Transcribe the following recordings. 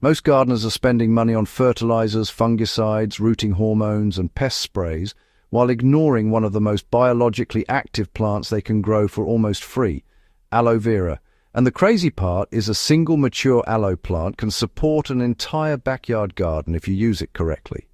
Most gardeners are spending money on fertilizers, fungicides, rooting hormones, and pest sprays, while ignoring one of the most biologically active plants they can grow for almost free, aloe vera. And the crazy part is a single mature aloe plant can support an entire backyard garden if you use it correctly.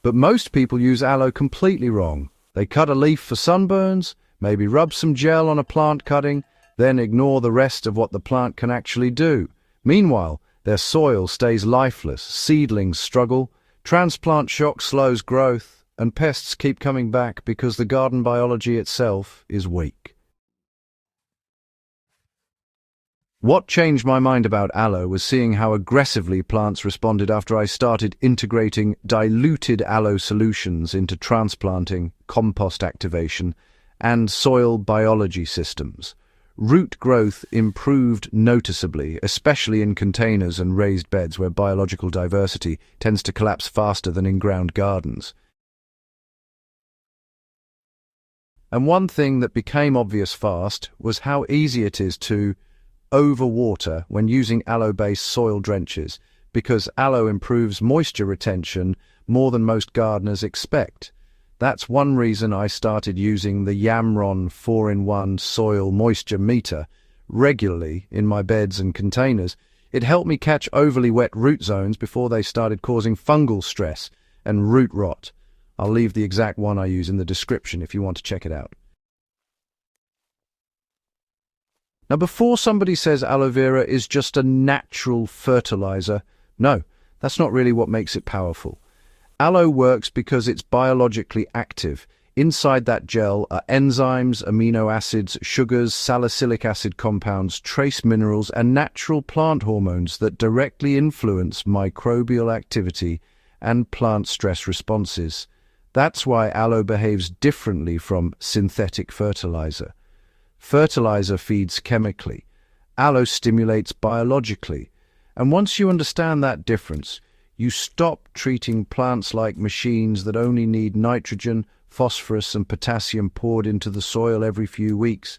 But most people use aloe completely wrong. They cut a leaf for sunburns, maybe rub some gel on a plant cutting, then ignore the rest of what the plant can actually do. Meanwhile, their soil stays lifeless, seedlings struggle, transplant shock slows growth, and pests keep coming back because the garden biology itself is weak. What changed my mind about aloe was seeing how aggressively plants responded after I started integrating diluted aloe solutions into transplanting, compost activation, and soil biology systems. Root growth improved noticeably, especially in containers and raised beds where biological diversity tends to collapse faster than in-ground gardens. And one thing that became obvious fast was how easy it is to overwater when using aloe-based soil drenches, because aloe improves moisture retention more than most gardeners expect. That's one reason I started using the YAMRON 4-in-1 soil moisture meter regularly in my beds and containers. It helped me catch overly wet root zones before they started causing fungal stress and root rot. I'll leave the exact one I use in the description if you want to check it out. Now, before somebody says aloe vera is just a natural fertilizer, no, that's not really what makes it powerful. Aloe works because it's biologically active. Inside that gel are enzymes, amino acids, sugars, salicylic acid compounds, trace minerals, and natural plant hormones that directly influence microbial activity and plant stress responses. That's why aloe behaves differently from synthetic fertilizer. Fertilizer feeds chemically. Aloe stimulates biologically. And once you understand that difference, you stop treating plants like machines that only need nitrogen, phosphorus, and potassium poured into the soil every few weeks.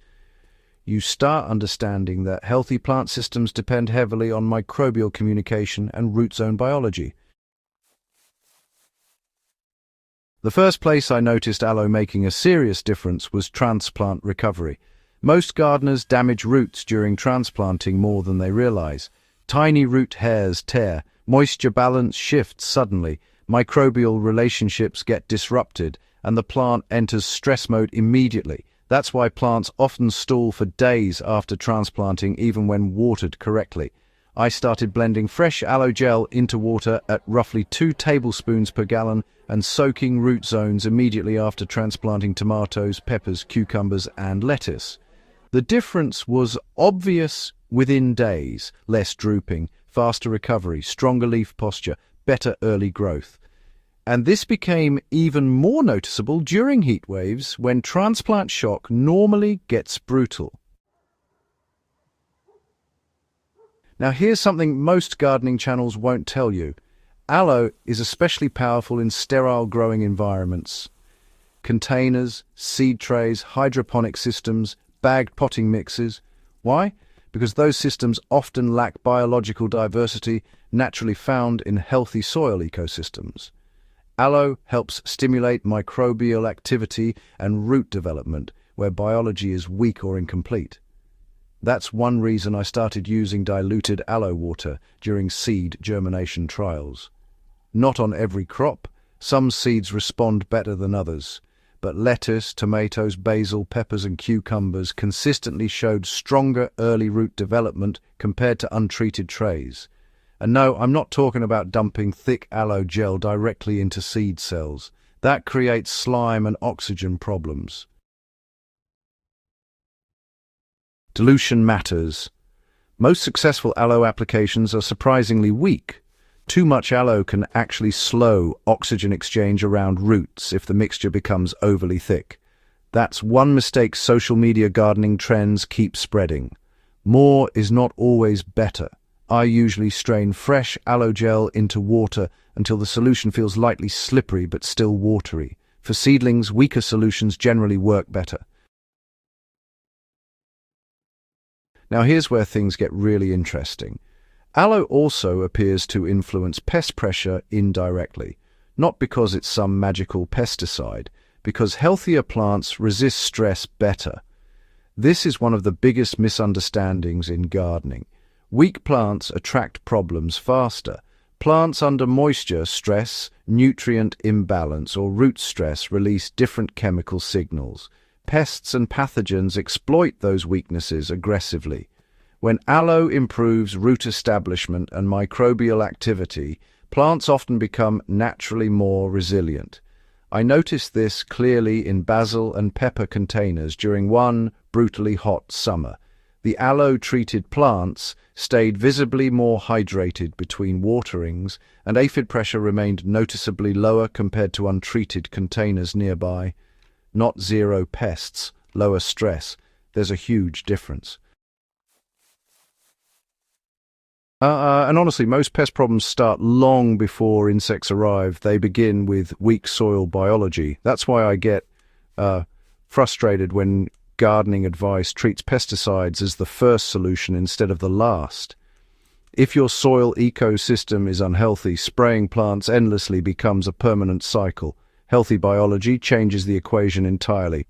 You start understanding that healthy plant systems depend heavily on microbial communication and root zone biology. The first place I noticed aloe making a serious difference was transplant recovery. Most gardeners damage roots during transplanting more than they realize. Tiny root hairs tear, moisture balance shifts suddenly, microbial relationships get disrupted, and the plant enters stress mode immediately. That's why plants often stall for days after transplanting, even when watered correctly. I started blending fresh aloe gel into water at roughly 2 tablespoons per gallon and soaking root zones immediately after transplanting tomatoes, peppers, cucumbers, and lettuce. The difference was obvious within days: less drooping, faster recovery, stronger leaf posture, better early growth. And this became even more noticeable during heat waves when transplant shock normally gets brutal. Now here's something most gardening channels won't tell you. Aloe is especially powerful in sterile growing environments. Containers, seed trays, hydroponic systems, bagged potting mixes. Why? Because those systems often lack biological diversity naturally found in healthy soil ecosystems. Aloe helps stimulate microbial activity and root development where biology is weak or incomplete. That's one reason I started using diluted aloe water during seed germination trials. Not on every crop. Some seeds respond better than others. But lettuce, tomatoes, basil, peppers, and cucumbers consistently showed stronger early root development compared to untreated trays. And no, I'm not talking about dumping thick aloe gel directly into seed cells. That creates slime and oxygen problems. Dilution matters. Most successful aloe applications are surprisingly weak. Too much aloe can actually slow oxygen exchange around roots if the mixture becomes overly thick. That's one mistake social media gardening trends keep spreading. More is not always better. I usually strain fresh aloe gel into water until the solution feels lightly slippery but still watery. For seedlings, weaker solutions generally work better. Now here's where things get really interesting. Aloe also appears to influence pest pressure indirectly, not because it's some magical pesticide, because healthier plants resist stress better. This is one of the biggest misunderstandings in gardening. Weak plants attract problems faster. Plants under moisture stress, nutrient imbalance, or root stress release different chemical signals. Pests and pathogens exploit those weaknesses aggressively. When aloe improves root establishment and microbial activity, plants often become naturally more resilient. I noticed this clearly in basil and pepper containers during one brutally hot summer. The aloe-treated plants stayed visibly more hydrated between waterings, and aphid pressure remained noticeably lower compared to untreated containers nearby. Not zero pests, lower stress. There's a huge difference. And honestly, most pest problems start long before insects arrive. They begin with weak soil biology. That's why I get frustrated when gardening advice treats pesticides as the first solution instead of the last. If your soil ecosystem is unhealthy, spraying plants endlessly becomes a permanent cycle. Healthy biology changes the equation entirely.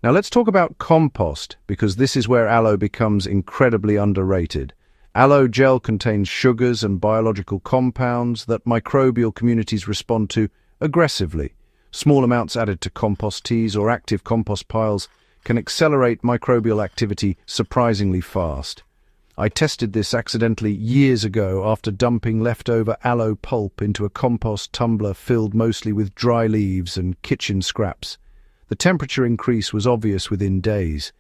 Now let's talk about compost, because this is where aloe becomes incredibly underrated. Aloe gel contains sugars and biological compounds that microbial communities respond to aggressively. Small amounts added to compost teas or active compost piles can accelerate microbial activity surprisingly fast. I tested this accidentally years ago after dumping leftover aloe pulp into a compost tumbler filled mostly with dry leaves and kitchen scraps. The temperature increase was obvious within days.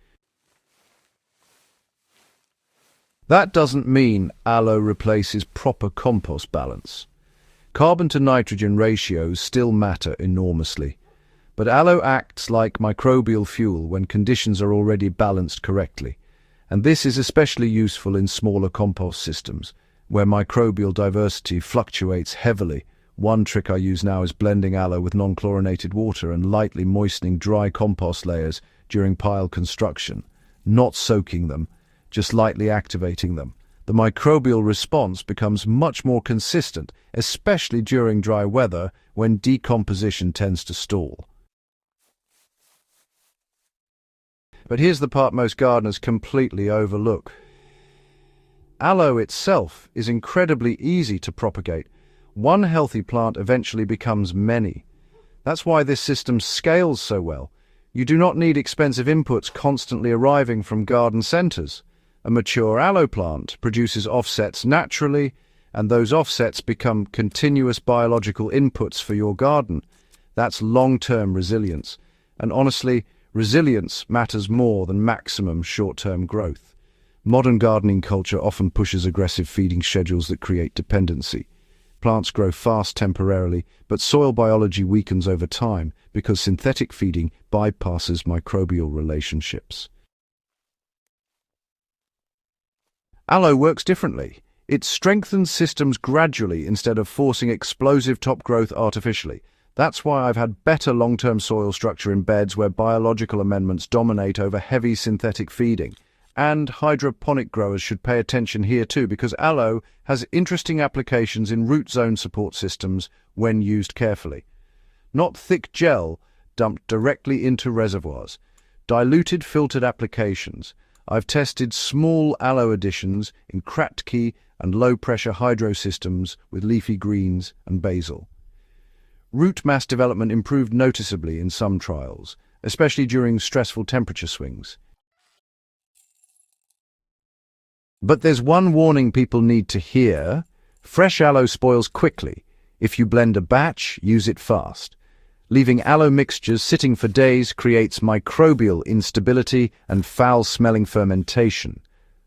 That doesn't mean aloe replaces proper compost balance. Carbon to nitrogen ratios still matter enormously, but aloe acts like microbial fuel when conditions are already balanced correctly, and this is especially useful in smaller compost systems, where microbial diversity fluctuates heavily. One trick I use now is blending aloe with non-chlorinated water and lightly moistening dry compost layers during pile construction, not soaking them, just lightly activating them. The microbial response becomes much more consistent, especially during dry weather when decomposition tends to stall. But here's the part most gardeners completely overlook. Aloe itself is incredibly easy to propagate. One healthy plant eventually becomes many. That's why this system scales so well. You do not need expensive inputs constantly arriving from garden centers. A mature aloe plant produces offsets naturally, and those offsets become continuous biological inputs for your garden. That's long-term resilience. And honestly, resilience matters more than maximum short-term growth. Modern gardening culture often pushes aggressive feeding schedules that create dependency. Plants grow fast temporarily, but soil biology weakens over time because synthetic feeding bypasses microbial relationships. Aloe works differently. It strengthens systems gradually instead of forcing explosive top growth artificially. That's why I've had better long-term soil structure in beds where biological amendments dominate over heavy synthetic feeding. And hydroponic growers should pay attention here too, because aloe has interesting applications in root zone support systems when used carefully. Not thick gel dumped directly into reservoirs. Diluted filtered applications. I've tested small aloe additions in Kratky and low-pressure hydro systems with leafy greens and basil. Root mass development improved noticeably in some trials, especially during stressful temperature swings. But there's one warning people need to hear. Fresh aloe spoils quickly. If you blend a batch, use it fast. Leaving aloe mixtures sitting for days creates microbial instability and foul-smelling fermentation.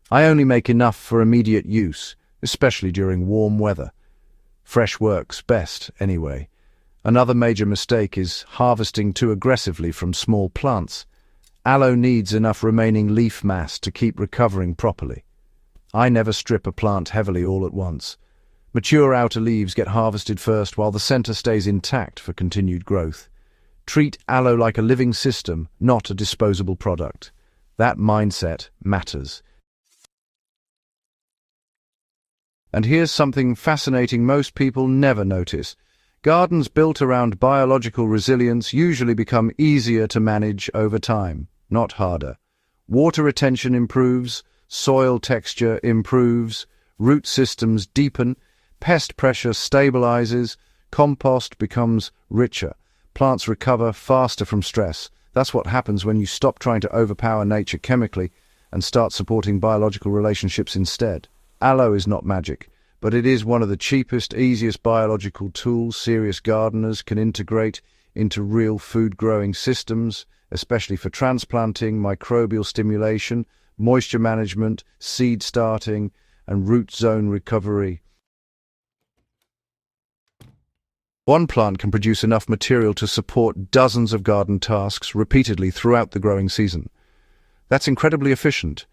I only make enough for immediate use, especially during warm weather. Fresh works best, anyway. Another major mistake is harvesting too aggressively from small plants. Aloe needs enough remaining leaf mass to keep recovering properly. I never strip a plant heavily all at once. Mature outer leaves get harvested first while the center stays intact for continued growth. Treat aloe like a living system, not a disposable product. That mindset matters. And here's something fascinating most people never notice. Gardens built around biological resilience usually become easier to manage over time, not harder. Water retention improves, soil texture improves, root systems deepen, pest pressure stabilizes, compost becomes richer. Plants recover faster from stress. That's what happens when you stop trying to overpower nature chemically and start supporting biological relationships instead. Aloe is not magic, but it is one of the cheapest, easiest biological tools serious gardeners can integrate into real food-growing systems, especially for transplanting, microbial stimulation, moisture management, seed starting, and root zone recovery. One plant can produce enough material to support dozens of garden tasks repeatedly throughout the growing season. That's incredibly efficient,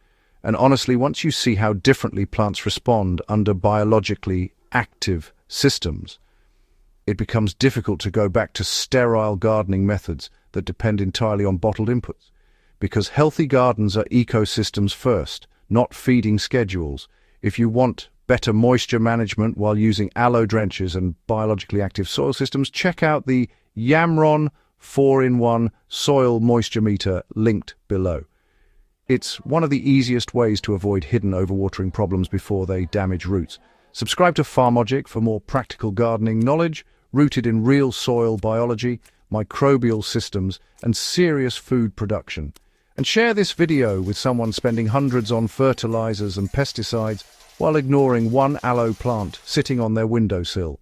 and honestly, once you see how differently plants respond under biologically active systems, it becomes difficult to go back to sterile gardening methods that depend entirely on bottled inputs. Because healthy gardens are ecosystems first, not feeding schedules. If you want better moisture management while using aloe drenches and biologically active soil systems, check out the YAMRON 4-in-1 soil moisture meter linked below. It's one of the easiest ways to avoid hidden overwatering problems before they damage roots. Subscribe to FarmLogic for more practical gardening knowledge rooted in real soil biology, microbial systems, and serious food production. And share this video with someone spending hundreds on fertilizers and pesticides while ignoring one aloe plant sitting on their windowsill.